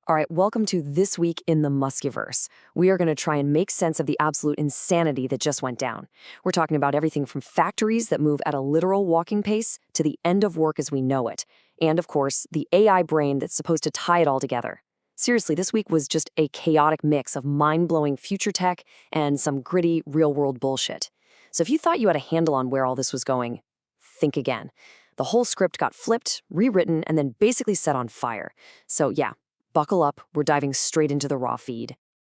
All right, welcome to This Week in the Muskiverse. We are going to try and make sense of the absolute insanity that just went down. We're talking about everything from factories that move at a literal walking pace to the end of work as we know it. And, of course, the AI brain that's supposed to tie it all together. Seriously, this week was just a chaotic mix of mind-blowing future tech and some gritty, real-world bullshit. So if you thought you had a handle on where all this was going, think again. The whole script got flipped, rewritten, and then basically set on fire. So yeah, buckle up, we're diving straight into the raw feed.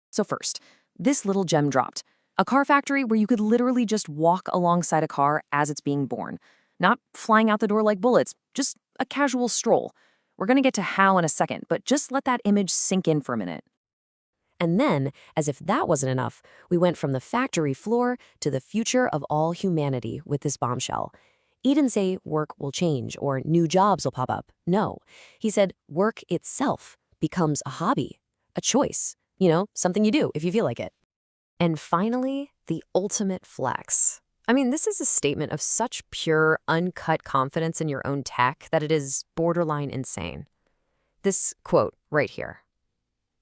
So first, this little gem dropped. A car factory where you could literally just walk alongside a car as it's being born. Not flying out the door like bullets, just a casual stroll. We're gonna get to how in a second, but just let that image sink in for a minute. And then, as if that wasn't enough, we went from the factory floor to the future of all humanity with this bombshell. He didn't say work will change or new jobs will pop up. No, he said work itself becomes a hobby, a choice, something you do if you feel like it. And finally, the ultimate flex. I mean, this is a statement of such pure, uncut confidence in your own tech that it is borderline insane. This quote right here.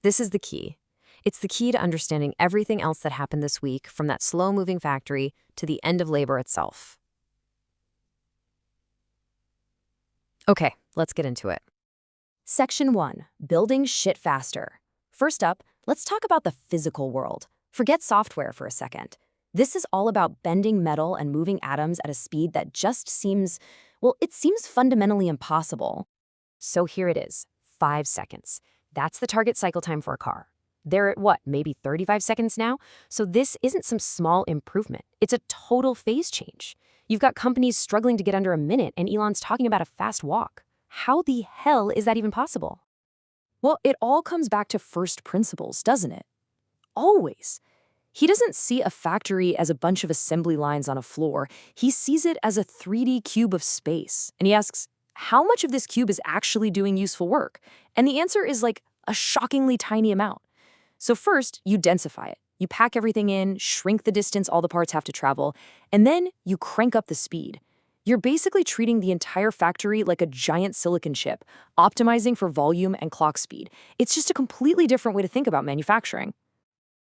This is the key. It's the key to understanding everything else that happened this week, from that slow-moving factory to the end of labor itself. Okay, let's get into it. Section 1. Building shit faster. First up, let's talk about the physical world. Forget software for a second. This is all about bending metal and moving atoms at a speed that just seems, it seems fundamentally impossible. So here it is, 5 seconds. That's the target cycle time for a car. They're at maybe 35 seconds now? So this isn't some small improvement. It's a total phase change. You've got companies struggling to get under a minute, and Elon's talking about a fast walk. How the hell is that even possible? Well, it all comes back to first principles, doesn't it? Always. He doesn't see a factory as a bunch of assembly lines on a floor. He sees it as a 3D cube of space. And he asks, how much of this cube is actually doing useful work? And the answer is a shockingly tiny amount. So first, you densify it. You pack everything in, shrink the distance all the parts have to travel, and then you crank up the speed. You're basically treating the entire factory like a giant silicon chip, optimizing for volume and clock speed. It's just a completely different way to think about manufacturing.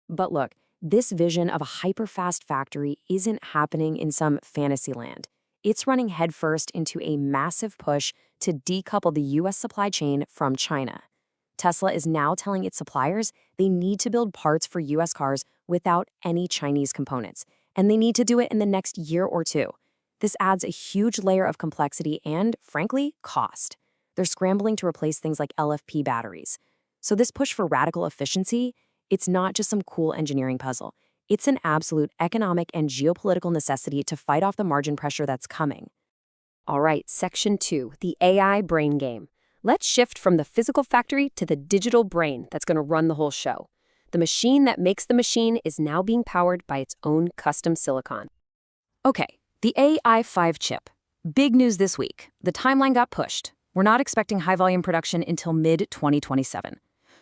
But look, this vision of a hyper-fast factory isn't happening in some fantasy land. It's running headfirst into a massive push to decouple the US supply chain from China. Tesla is now telling its suppliers they need to build parts for US cars without any Chinese components, and they need to do it in the next year or two. This adds a huge layer of complexity and, frankly, cost. They're scrambling to replace things like LFP batteries. So this push for radical efficiency, it's not just some cool engineering puzzle. It's an absolute economic and geopolitical necessity to fight off the margin pressure that's coming. All right, Section 2, the AI brain game. Let's shift from the physical factory to the digital brain that's going to run the whole show. The machine that makes the machine is now being powered by its own custom silicon. Okay, the AI-5 chip. Big news this week. The timeline got pushed. We're not expecting high-volume production until mid-2027.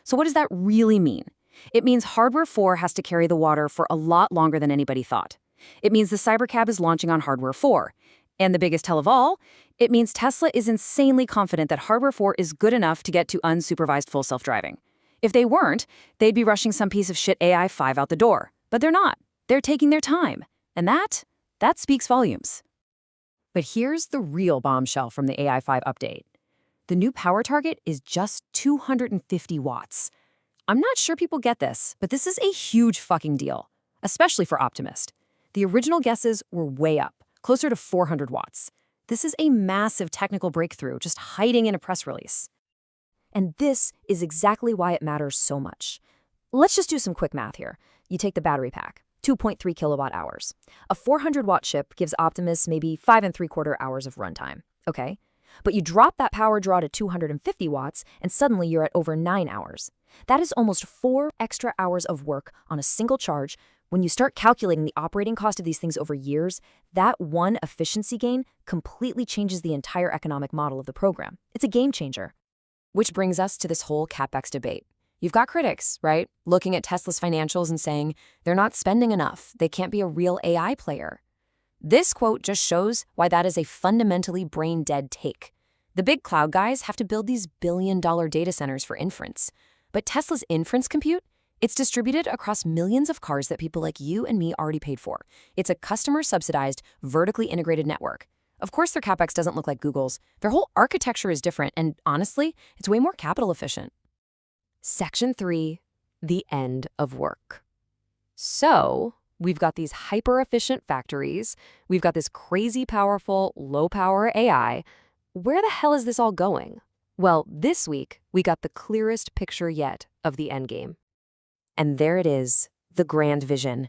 So what does that really mean? It means Hardware 4 has to carry the water for a lot longer than anybody thought. It means the Cybercab is launching on Hardware 4. And the biggest tell of all, it means Tesla is insanely confident that Hardware 4 is good enough to get to unsupervised full self-driving. If they weren't, they'd be rushing some piece of shit AI-5 out the door. But they're not. They're taking their time. And that speaks volumes. But here's the real bombshell from the AI-5 update. The new power target is just 250 watts. I'm not sure people get this, but this is a huge fucking deal, especially for Optimus. The original guesses were way up, closer to 400 watts. This is a massive technical breakthrough just hiding in a press release. And this is exactly why it matters so much. Let's just do some quick math here. You take the battery pack, 2.3 kilowatt hours. A 400-watt chip gives Optimus maybe 5 3/4 hours of runtime, okay? But you drop that power draw to 250 watts, and suddenly you're at over 9 hours. That is almost 4 extra hours of work on a single charge. When you start calculating the operating cost of these things over years, that one efficiency gain completely changes the entire economic model of the program. It's a game changer. Which brings us to this whole CapEx debate. You've got critics, right, looking at Tesla's financials and saying they're not spending enough, they can't be a real AI player. This quote just shows why that is a fundamentally brain-dead take. The big cloud guys have to build these billion-dollar data centers for inference. But Tesla's inference compute, it's distributed across millions of cars that people like you and me already paid for. It's a customer-subsidized, vertically integrated network. Of course, their CapEx doesn't look like Google's. Their whole architecture is different, and honestly, it's way more capital efficient. Section 3, the end of work. So, we've got these hyper-efficient factories. We've got this crazy powerful, low-power AI. Where the hell is this all going? Well, this week, we got the clearest picture yet of the endgame. And there it is, the grand vision.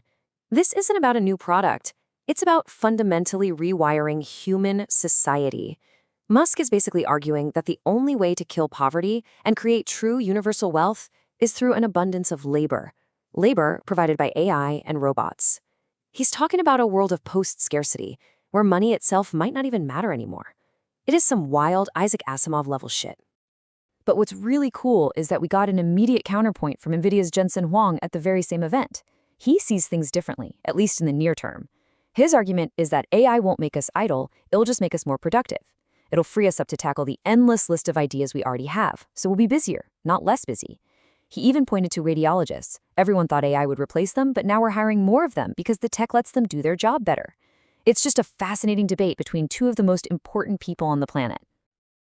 This isn't about a new product. It's about fundamentally rewiring human society. Musk is basically arguing that the only way to kill poverty and create true universal wealth is through an abundance of labor. Labor provided by AI and robots. He's talking about a world of post-scarcity, where money itself might not even matter anymore. It is some wild Isaac Asimov-level shit. But what's really cool is that we got an immediate counterpoint from NVIDIA's Jensen Huang at the very same event. He sees things differently, at least in the near term. His argument is that AI won't make us idle, it'll just make us more productive. It'll free us up to tackle the endless list of ideas we already have, so we'll be busier, not less busy. He even pointed to radiologists. Everyone thought AI would replace them, but now we're hiring more of them because the tech lets them do their job better. It's just a fascinating debate between two of the most important people on the planet.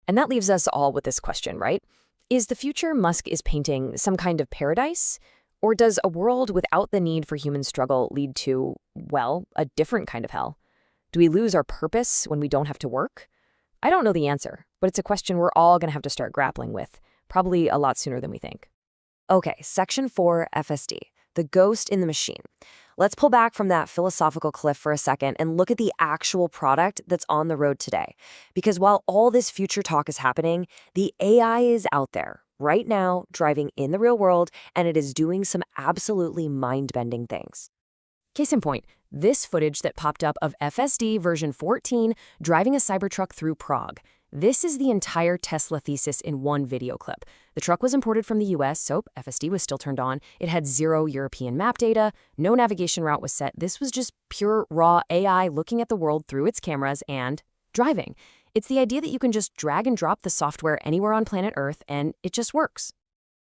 And that leaves us all with this question, right? Is the future Musk is painting some kind of paradise? Or does a world without the need for human struggle lead to, well, a different kind of hell? Do we lose our purpose when we don't have to work? I don't know the answer, but it's a question we're all going to have to start grappling with, probably a lot sooner than we think. Okay, Section 4, FSD, the ghost in the machine. Let's pull back from that philosophical cliff for a second and look at the actual product that's on the road today. Because while all this future talk is happening, the AI is out there right now, driving in the real world, and it is doing some absolutely mind-bending things. Case in point, this footage that popped up of FSD version 14 driving a Cybertruck through Prague. This is the entire Tesla thesis in one video clip. The truck was imported from the US, so FSD was still turned on. It had zero European map data, no navigation route was set. This was just pure, raw AI looking at the world through its cameras and driving. It's the idea that you can just drag and drop the software anywhere on planet Earth and it just works.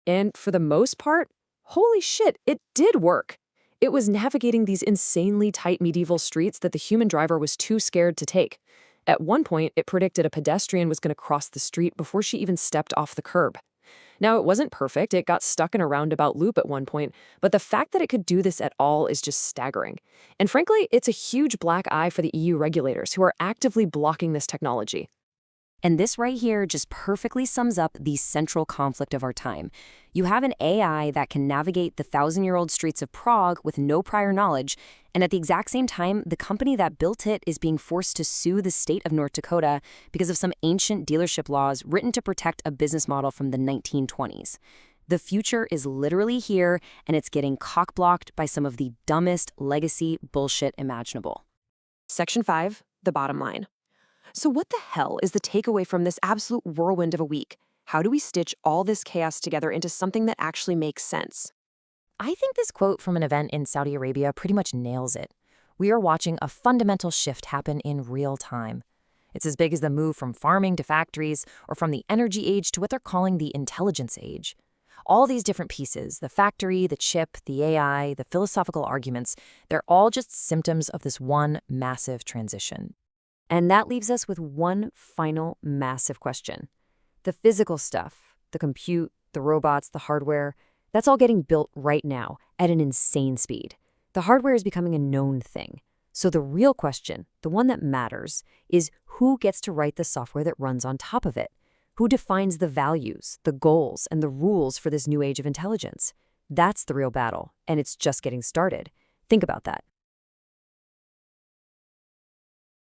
And for the most part, holy shit, it did work. It was navigating these insanely tight medieval streets that the human driver was too scared to take. At one point, it predicted a pedestrian was going to cross the street before she even stepped off the curb. Now, it wasn't perfect. It got stuck in a roundabout loop at one point, but the fact that it could do this at all is just staggering. And frankly, it's a huge black eye for the EU regulators who are actively blocking this technology. And this right here just perfectly sums up the central conflict of our time. You have an AI that can navigate the 1,000-year-old streets of Prague with no prior knowledge, and at the exact same time, the company that built it is being forced to sue the state of North Dakota because of some ancient dealership laws written to protect a business model from the 1920s. The future is literally here, and it's getting cock-blocked by some of the dumbest legacy bullshit imaginable. Section 5, the bottom line. So what the hell is the takeaway from this absolute whirlwind of a week? How do we stitch all this chaos together into something that actually makes sense? I think this quote from an event in Saudi Arabia pretty much nails it. We are watching a fundamental shift happen in real time. It's as big as the move from farming to factories, or from the energy age to what they're calling the intelligence age. All these different pieces, the factory, the chip, the AI, the philosophical arguments, they're all just symptoms of this one massive transition. And that leaves us with one final massive question. The physical stuff, the compute, the robots, the hardware, that's all getting built right now at an insane speed. The hardware is becoming a known thing. So the real question, the one that matters, is who gets to write the software that runs on top of it? Who defines the values, the goals, and the rules for this new age of intelligence? That's the real battle, and it's just getting started. Think about that.